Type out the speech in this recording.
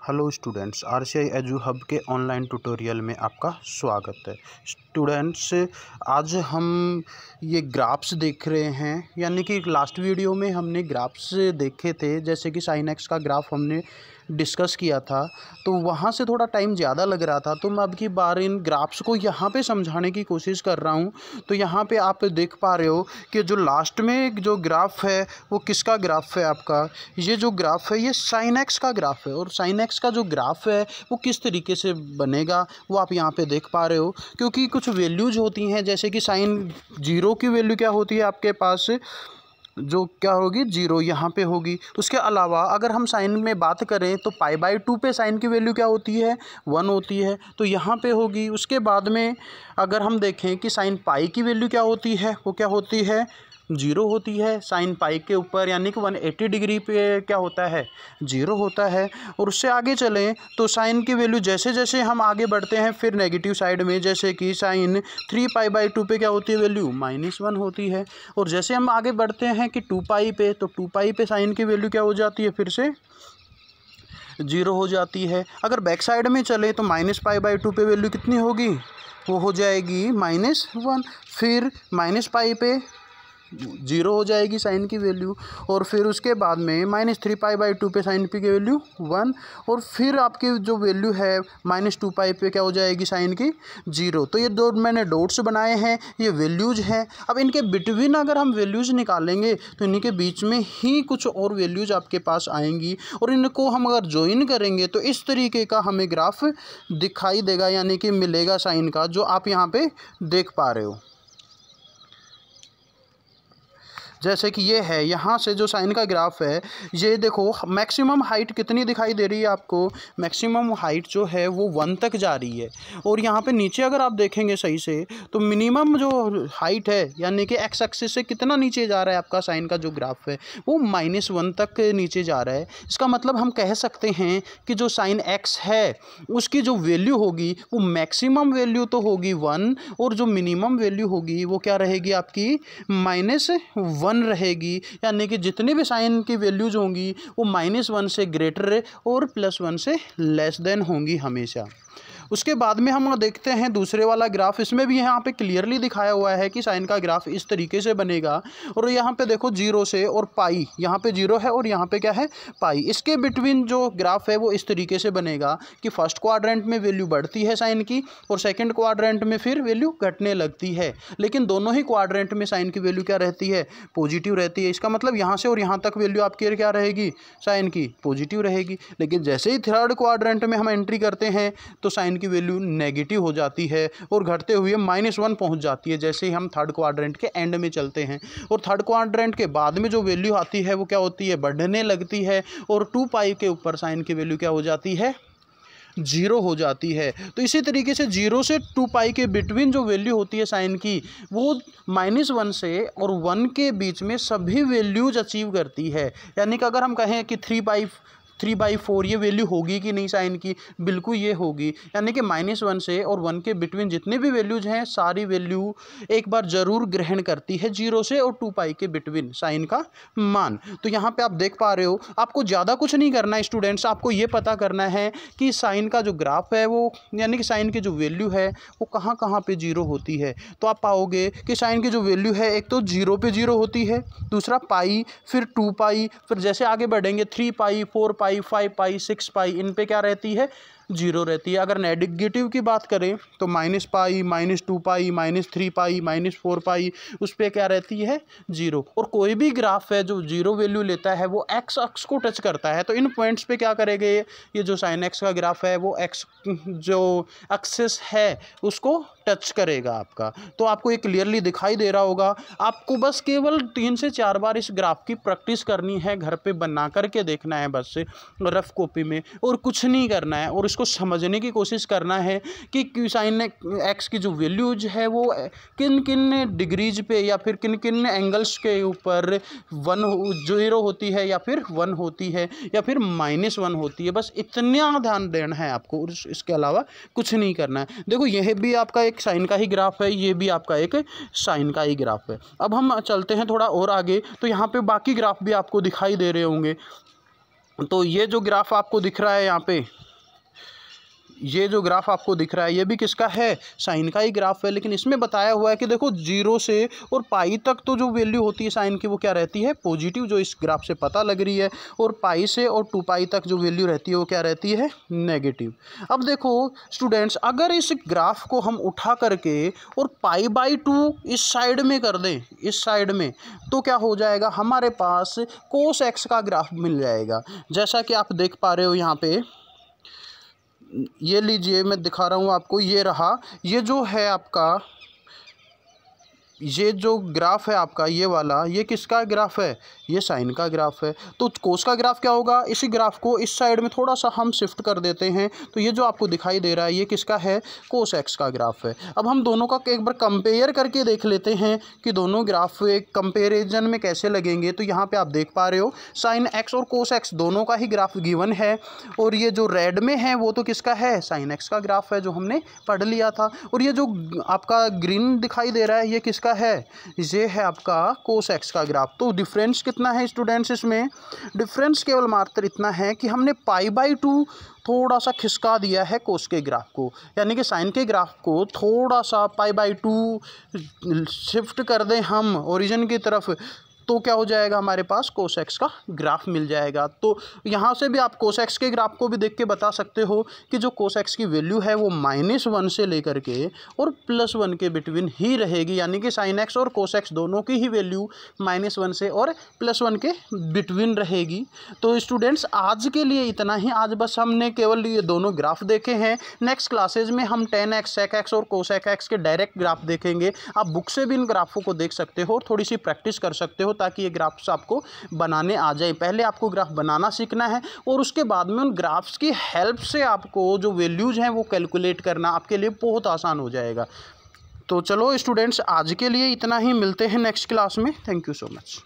Hello students, RCI edu hub के online tutorial में आपका स्वागत है। स्टूडेंट्स, आज हम ये ग्राफ्स देख रहे हैं, यानी कि लास्ट वीडियो में हमने ग्राफ्स देखे थे, जैसे कि साइन एक्स का ग्राफ हमने डिस्कस किया था, तो वहाँ से थोड़ा टाइम ज़्यादा लग रहा था, तो मैं अब की बार इन ग्राफ्स को यहाँ पे समझाने की कोशिश कर रहा हूँ। तो यहाँ पे आप देख पा रहे हो कि जो लास्ट में जो ग्राफ है वो किसका ग्राफ है आपका, ये जो ग्राफ है ये साइन एक्स का ग्राफ है। और साइन एक्स का जो ग्राफ है वो किस तरीके से बनेगा वो आप यहाँ पे देख पा रहे हो, क्योंकि कुछ वैल्यूज होती हैं, जैसे कि साइन 0 की वैल्यू क्या होती है आपके पास, जो क्या होगी 0 यहाँ पे होगी। उसके अलावा अगर हम साइन में बात करें तो π/2 पे साइन की वैल्यू क्या होती है 1 होती है, तो यहाँ पे होगी। उसके बाद में अगर हम देखें कि साइन पाई की वैल्यू क्या होती है, वो क्या होती है 0 होती है। साइन पाई के ऊपर यानी कि 180 डिग्री पे क्या होता है 0 होता है। और उससे आगे चलें तो साइन की वैल्यू जैसे जैसे हम आगे बढ़ते हैं फिर नेगेटिव साइड में, जैसे कि साइन 3π/2 पे क्या होती है वैल्यू -1 होती है। और जैसे हम आगे बढ़ते हैं कि 2π पे, तो 2π पे साइन की वैल्यू क्या हो जाती है फिर से 0 हो जाती है। अगर बैक साइड में चले तो -π/2 पे वैल्यू कितनी होगी, वो हो जाएगी -1। फिर -π पे 0 हो जाएगी साइन की वैल्यू। और फिर उसके बाद में -3π/2 पे साइन पी की वैल्यू 1। और फिर आपकी जो वैल्यू है -2π पे क्या हो जाएगी साइन की 0। तो ये दो मैंने डॉट्स बनाए हैं, ये वैल्यूज हैं। अब इनके बिटवीन अगर हम वैल्यूज निकालेंगे तो इनके बीच में ही कुछ और वैल्यूज आपके पास आएंगी, और इनको हम अगर ज्वाइन करेंगे तो इस तरीके का हमें ग्राफ दिखाई देगा, यानी कि मिलेगा साइन का, जो आप यहाँ पे देख पा रहे हो। जैसे कि ये है, यहाँ से जो साइन का ग्राफ है, ये देखो मैक्सिमम हाइट कितनी दिखाई दे रही है आपको, मैक्सिमम हाइट जो है वो 1 तक जा रही है। और यहाँ पे नीचे अगर आप देखेंगे सही से तो मिनिमम जो हाइट है, यानी कि एक्स एक्सिस से कितना नीचे जा रहा है आपका साइन का जो ग्राफ है, वो -1 तक नीचे जा रहा है। इसका मतलब हम कह सकते हैं कि जो साइन एक्स है उसकी जो वैल्यू होगी वो मैक्सिमम वैल्यू तो होगी 1, और जो मिनिमम वैल्यू होगी वो क्या रहेगी आपकी -1 रहेगी। यानी कि जितने भी साइन की वैल्यूज होंगी वो -1 से ग्रेटर और +1 से लेस देन होंगी हमेशा। उसके बाद में हम देखते हैं दूसरे वाला ग्राफ। इसमें भी यहाँ पे क्लियरली दिखाया हुआ है कि साइन का ग्राफ इस तरीके से बनेगा। और यहाँ पे देखो 0 से और पाई, यहाँ पे 0 है और यहाँ पे क्या है पाई, इसके बिटवीन जो ग्राफ है वो इस तरीके से बनेगा कि फर्स्ट क्वाड्रेंट में वैल्यू बढ़ती है साइन की और सेकेंड क्वाड्रेंट में फिर वैल्यू घटने लगती है। लेकिन दोनों ही क्वाड्रेंट में साइन की वैल्यू क्या रहती है, पॉजिटिव रहती है। इसका मतलब यहाँ से और यहाँ तक वैल्यू आपकी क्या रहेगी साइन की पॉजिटिव रहेगी। लेकिन जैसे ही थर्ड क्वाड्रेंट में हम एंट्री करते हैं तो साइन की वैल्यू नेगेटिव हो जाती है और घटते हुए -1 पहुंच जाती है, जैसे ही हम थर्ड क्वाड्रेंट के एंड में चलते हैं। और थर्ड क्वाड्रेंट के बाद में जो वैल्यू आती है वो क्या होती है, बढ़ने लगती है। और 2π के ऊपर साइन की वैल्यू क्या हो जाती है 0 हो जाती है। तो इसी तरीके से 0 से 2π के बिटवीन जो वैल्यू होती है साइन की, वो -1 से और 1 के बीच में सभी वैल्यूज अचीव करती है। यानी कि अगर हम कहें कि 3/4 ये वैल्यू होगी कि नहीं साइन की, बिल्कुल ये होगी। यानी कि -1 से और 1 के बिटवीन जितने भी वैल्यूज हैं सारी वैल्यू एक बार ज़रूर ग्रहण करती है 0 से और 2π के बिटवीन साइन का मान। तो यहाँ पे आप देख पा रहे हो, आपको ज़्यादा कुछ नहीं करना है स्टूडेंट्स, आपको ये पता करना है कि साइन का जो ग्राफ है वो, यानी कि साइन की जो वैल्यू है वो कहाँ कहाँ पे 0 होती है। तो आप पाओगे कि साइन की जो वैल्यू है एक तो 0 पे 0 होती है, दूसरा पाई, फिर 2π, फिर जैसे आगे बढ़ेंगे 3π, 4π, 5π, 6π, इन पे क्या रहती है 0 रहती है। अगर नेगेटिव की बात करें तो -π, -2π, -3π, -4π, उस पर क्या रहती है 0। और कोई भी ग्राफ है जो 0 वैल्यू लेता है वो एक्स अक्ष को टच करता है, तो इन पॉइंट्स पे क्या करेंगे, ये जो साइन एक्स का ग्राफ है वो एक्स जो एक्सिस है उसको टच करेगा आपका। तो आपको ये क्लियरली दिखाई दे रहा होगा। आपको बस केवल 3 से 4 बार इस ग्राफ की प्रैक्टिस करनी है, घर पे बना करके देखना है बस रफ कॉपी में, और कुछ नहीं करना है। और इसको समझने की कोशिश करना है कि साइन एक्स की जो वैल्यूज है वो किन किन डिग्रीज पे या फिर किन किन एंगल्स के ऊपर 0 होती है या फिर 1 होती है या फिर -1 होती है। बस इतना ध्यान देना है आपको, इसके अलावा कुछ नहीं करना है। देखो यह भी आपका एक साइन का ही ग्राफ है, ये भी आपका एक साइन का ही ग्राफ है। अब हम चलते हैं थोड़ा और आगे, तो यहाँ पे बाकी ग्राफ भी आपको दिखाई दे रहे होंगे। तो ये जो ग्राफ आपको दिख रहा है यहाँ पे, ये जो ग्राफ आपको दिख रहा है ये भी किसका है, साइन का ही ग्राफ है। लेकिन इसमें बताया हुआ है कि देखो 0 से और पाई तक तो जो वैल्यू होती है साइन की वो क्या रहती है, पॉजिटिव, जो इस ग्राफ से पता लग रही है। और पाई से और 2 पाई तक जो वैल्यू रहती है वो क्या रहती है, नेगेटिव। अब देखो स्टूडेंट्स, अगर इस ग्राफ को हम उठा करके और पाई/2 इस साइड में कर दें, इस साइड में, तो क्या हो जाएगा, हमारे पास कोस एक्स का ग्राफ मिल जाएगा। जैसा कि आप देख पा रहे हो यहाँ पे, ये लीजिए मैं दिखा रहा हूँ आपको, ये रहा, ये जो है आपका, ये जो ग्राफ है आपका ये वाला, ये किसका ग्राफ है, ये साइन का ग्राफ है। तो कोस का ग्राफ क्या होगा, इसी ग्राफ को इस साइड में थोड़ा सा हम शिफ्ट कर देते हैं, तो ये जो आपको दिखाई दे रहा है ये किसका है, कोस एक्स का ग्राफ है। अब हम दोनों का एक बार कंपेयर करके देख लेते हैं कि दोनों ग्राफ एक कंपेरिजन में कैसे लगेंगे। तो यहाँ पे आप देख पा रहे हो साइन एक्स और कोस एक्स दोनों का ही ग्राफ गिवन है, और ये जो रेड में है वो तो किसका है, साइन एक्स का ग्राफ है, जो हमने पढ़ लिया था। और ये जो आपका ग्रीन दिखाई दे रहा है ये किसका है, ये है आपका कोस एक्स का ग्राफ। तो डिफरेंस कितना है स्टूडेंट्स, इसमें डिफरेंस केवल मात्र इतना है कि हमने पाई/2 थोड़ा सा खिसका दिया है कोस के ग्राफ को, यानी कि साइन के ग्राफ को थोड़ा सा पाई/2 शिफ्ट कर दें हम ओरिजिन की तरफ, तो क्या हो जाएगा, हमारे पास कोस एक्स का ग्राफ मिल जाएगा। तो यहाँ से भी आप कोस एक्स के ग्राफ को भी देख के बता सकते हो कि जो कोस एक्स की वैल्यू है वो -1 से लेकर के और +1 के बिटवीन ही रहेगी, यानी कि साइन एक्स और कोस एक्स दोनों की ही वैल्यू -1 से और +1 के बिटवीन रहेगी। तो स्टूडेंट्स आज के लिए इतना ही, आज बस हमने केवल ये दोनों ग्राफ देखे हैं। नेक्स्ट क्लासेज में हम tan x, sec x और cos x के डायरेक्ट ग्राफ देखेंगे। आप बुक से भी इन ग्राफों को देख सकते हो और थोड़ी सी प्रैक्टिस कर सकते हो ताकि ये ग्राफ्स आपको बनाने आ जाए। पहले आपको ग्राफ बनाना सीखना है और उसके बाद में उन ग्राफ्स की हेल्प से आपको जो वैल्यूज़ हैं वो कैलकुलेट करना आपके लिए बहुत आसान हो जाएगा। तो चलो स्टूडेंट्स आज के लिए इतना ही, मिलते हैं नेक्स्ट क्लास में। Thank you so much.